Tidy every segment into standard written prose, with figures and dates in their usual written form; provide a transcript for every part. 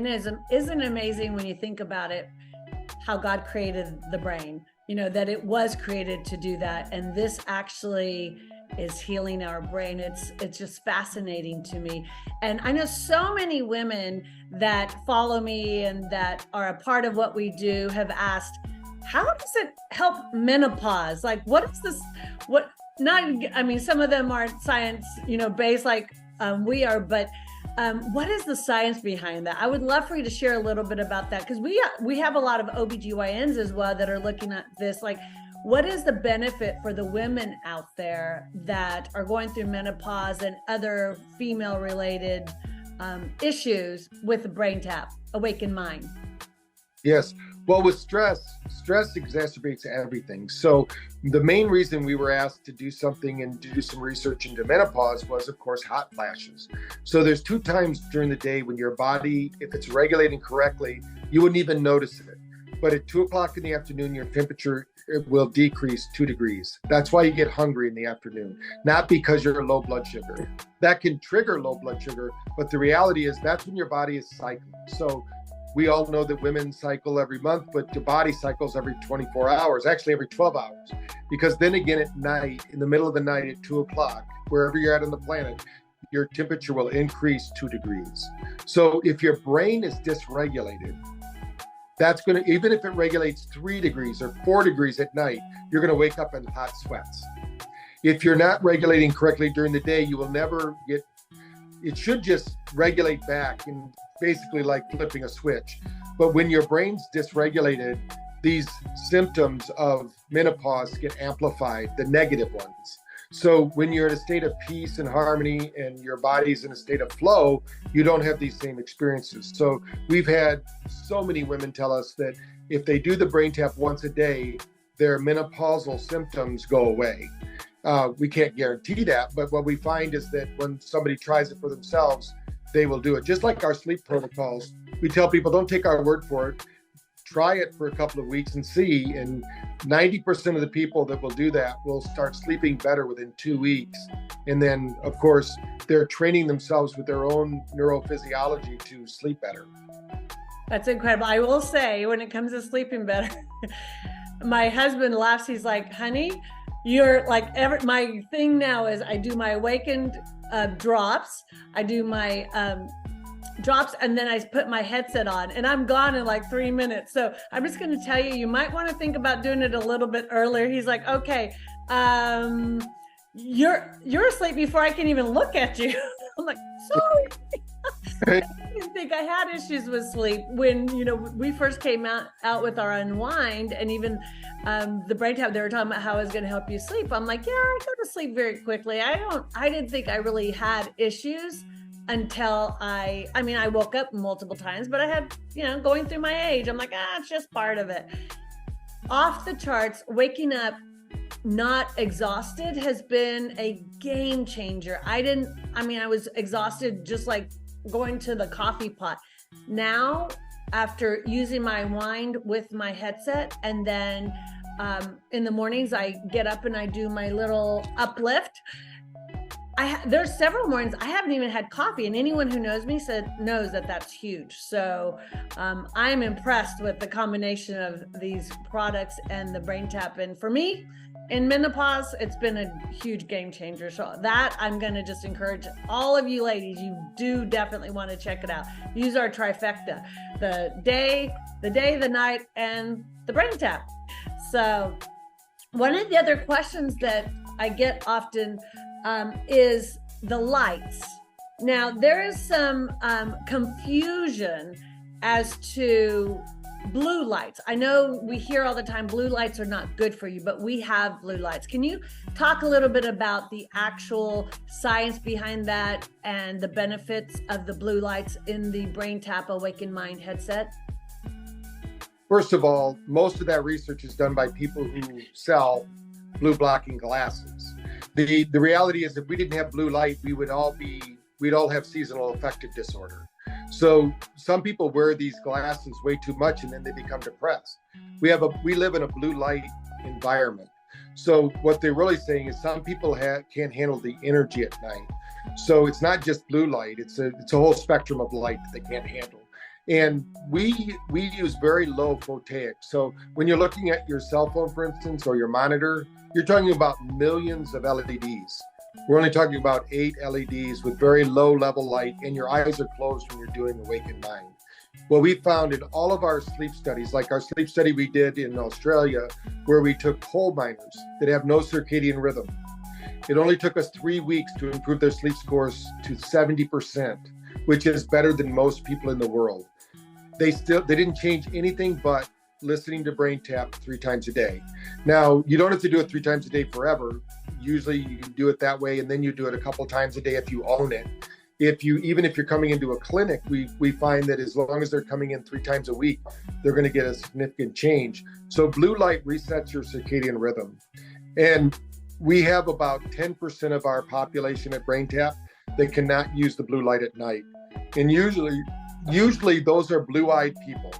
And isn't it amazing when you think about it, how God created the brain, that it was created to do that. And this actually is healing our brain. It's just fascinating to me. And I know so many women that follow me and that are a part of what we do have asked, how does it help menopause? Like, what is this? Some of them aren't science, based like we are, but what is the science behind that? I would love for you to share a little bit about that, because we have a lot of OBGYNs as well that are looking at this. Like, what is the benefit for the women out there that are going through menopause and other female related issues with the Braintap, Awakend Mind? Yes. Well, with stress exacerbates everything. So the main reason we were asked to do something and to do some research into menopause was, of course, hot flashes. So there's 2 times during the day when your body, if it's regulating correctly, you wouldn't even notice it. But at 2 o'clock in the afternoon, your temperature will decrease 2 degrees. That's why you get hungry in the afternoon, not because you're low blood sugar. That can trigger low blood sugar, but the reality is that's when your body is cycling. So we all know that women cycle every month, but your body cycles every 24 hours, actually every 12 hours. Because then again at night, in the middle of the night at 2 o'clock, wherever you're at on the planet, your temperature will increase 2 degrees. So if your brain is dysregulated, that's going to, even if it regulates 3 degrees or 4 degrees at night, you're going to wake up in hot sweats. If you're not regulating correctly during the day, you will never get, it should just regulate back and basically like flipping a switch. But when your brain's dysregulated, these symptoms of menopause get amplified, the negative ones. So when you're in a state of peace and harmony and your body's in a state of flow, you don't have these same experiences. So we've had so many women tell us that if they do the Braintap once a day, their menopausal symptoms go away. We can't guarantee that, but what we find is that when somebody tries it for themselves, they will do it. Just like our sleep protocols, we tell people, don't take our word for it. Try it for a couple of weeks and see. And 90% of the people that will do that will start sleeping better within 2 weeks. And then, of course, they're training themselves with their own neurophysiology to sleep better. That's incredible. I will say, when it comes to sleeping better, my husband laughs. He's like, honey, you're like, my thing now is I do my Awakened drops. I do my drops, and then I put my headset on, and I'm gone in like 3 minutes. So I'm just going to tell you, you might want to think about doing it a little bit earlier. He's like, okay, you're asleep before I can even look at you. I'm like, sorry. I didn't think I had issues with sleep when, we first came out with our Unwind, and even the Braintap, they were talking about how it was going to help you sleep. I'm like, yeah, I go to sleep very quickly. I didn't think I really had issues until I woke up multiple times, but I had, going through my age, I'm like, it's just part of it. Off the charts, waking up not exhausted has been a game changer. I was exhausted just like going to the coffee pot. Now, after using my Wind with my headset, and then in the mornings I get up and I do my little uplift. There's several mornings I haven't even had coffee, and anyone who knows me knows that that's huge. So I'm impressed with the combination of these products and the Braintap. And for me, in menopause, it's been a huge game changer. So that I'm going to just encourage all of you ladies, you do definitely want to check it out. Use our trifecta, the day, the night, and the Braintap. So one of the other questions that I get often is the lights. Now, there is some confusion as to blue lights. I know we hear all the time blue lights are not good for you, but we have blue lights. Can you talk a little bit about the actual science behind that and the benefits of the blue lights in the Braintap Awakend Mind headset? First of all, most of that research is done by people who sell blue blocking glasses. The reality is, if we didn't have blue light, we'd all have seasonal affective disorder. So some people wear these glasses way too much, and then they become depressed. We live in a blue light environment. So what they're really saying is some people can't handle the energy at night. So it's not just blue light; it's a whole spectrum of light that they can't handle. And we use very low photoic. So when you're looking at your cell phone, for instance, or your monitor, you're talking about millions of LEDs. We're only talking about 8 LEDs with very low level light, and your eyes are closed when you're doing Awakened Mind. Well, we found in all of our sleep studies, like our sleep study we did in Australia, where we took coal miners that have no circadian rhythm. It only took us 3 weeks to improve their sleep scores to 70%, which is better than most people in the world. They didn't change anything but listening to Braintap 3 times a day. Now, you don't have to do it 3 times a day forever. Usually you can do it that way, and then you do it a couple times a day if you own it. Even if you're coming into a clinic, we find that as long as they're coming in 3 times a week, they're going to get a significant change. So blue light resets your circadian rhythm. And we have about 10% of our population at Braintap that cannot use the blue light at night. And usually those are blue-eyed people.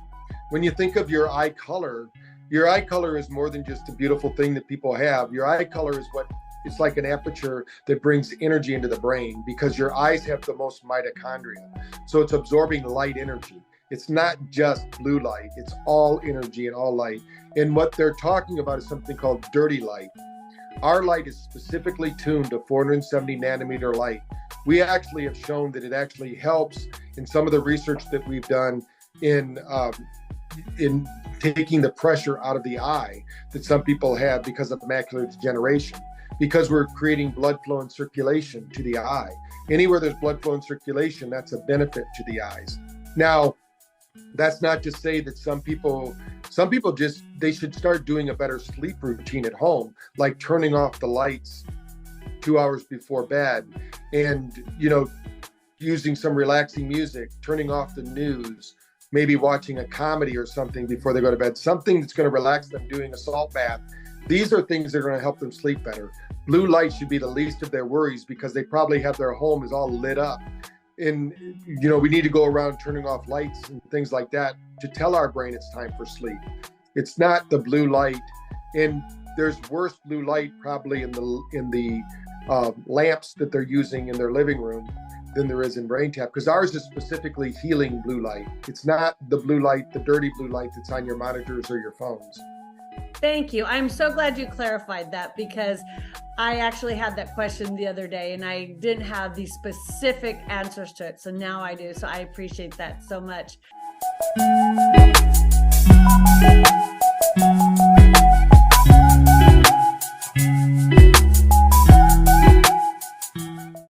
When you think of your eye color is more than just a beautiful thing that people have. Your eye color is it's like an aperture that brings energy into the brain, because your eyes have the most mitochondria. So it's absorbing light energy. It's not just blue light, it's all energy and all light. And what they're talking about is something called dirty light. Our light is specifically tuned to 470 nanometer light. We actually have shown that it actually helps in some of the research that we've done in taking the pressure out of the eye that some people have because of macular degeneration, because we're creating blood flow and circulation to the eye. Anywhere there's blood flow and circulation, that's a benefit to the eyes. Now, that's not to say that some people they should start doing a better sleep routine at home, like turning off the lights 2 hours before bed, and using some relaxing music, turning off the news, maybe watching a comedy or something before they go to bed, something that's going to relax them, doing a salt bath. These are things that are going to help them sleep better. Blue light should be the least of their worries, because they probably have their home is all lit up. And, we need to go around turning off lights and things like that to tell our brain it's time for sleep. It's not the blue light. And there's worse blue light probably in the lamps that they're using in their living room than there is in Braintap, because ours is specifically healing blue light. It's not the blue light, the dirty blue light that's on your monitors or your phones. Thank you. I'm so glad you clarified that, because I actually had that question the other day and I didn't have the specific answers to it. So now I do. So I appreciate that so much.